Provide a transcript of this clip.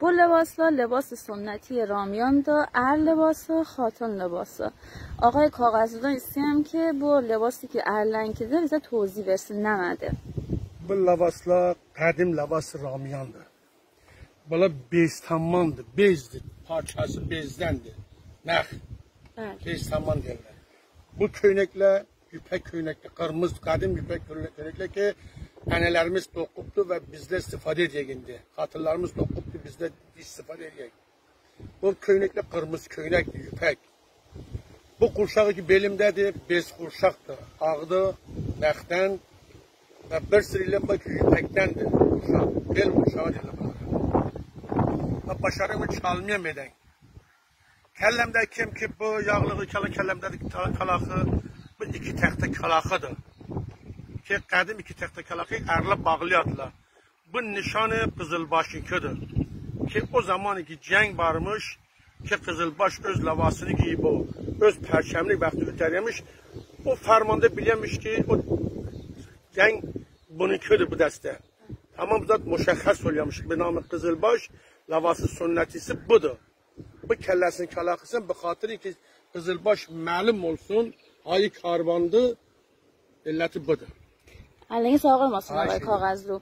Bu لباسlar لباس سنتی رامیان da er لباسı, xatun لباسı. آقای کاغذلو istəyirəm ki, bu لباسی ki erlənkidir bizə توضیح versin nədir? Bu لباسlar qədim لباس ramiyandır. Bunlar beztanmandır, bezdir, parçası bezdəndir. Nəx, beztanman deyirlər. Bu köynəklər, yüpək köynəklər, qırmızı, qədim yüpək köynəklər ki, ənələrimiz toxubdur və bizdə istifadə edək indi. Xatırlarımız toxubdur, bizdə istifadə edək. Bu köynəklər qırmızı köynəkdir, yüpək. Bu qurşağı ki belimdədir, bez qurşaqdır, ağdır, nəxdən və bir sürü bak ki yüpəkdəndir qurşaq. Bel qurşağı deyirlər bunlara. Və başarımı çalmayan edən. Kəlləmdə kim ki bu yağlığı kəlləmdədir kalaxı, bu iki təxtə kalaxıdır. Ki qədim iki təxtə kalaxı ərlə bağlayadılar. Bu nişanı Qızılbaşınkidir. Ki o zaman ki cəng varmış ki Qızılbaş öz lavasını giyib o, öz pərşəmli vaxtı ötərəmiş. O fərmanda bilirmiş ki o cəng bununkidir bu dəstə. Tamam zat müşəxəs oluyormuş. Bir namı Qızılbaş lavası sünnətisi budur. Bu kəlləsinin kalaxısın bu xatırı ki Qızılbaş məlum olsun, ayı karvandı, illəti budur. Əliniz sağ olmasın, Ağay Kağızlı.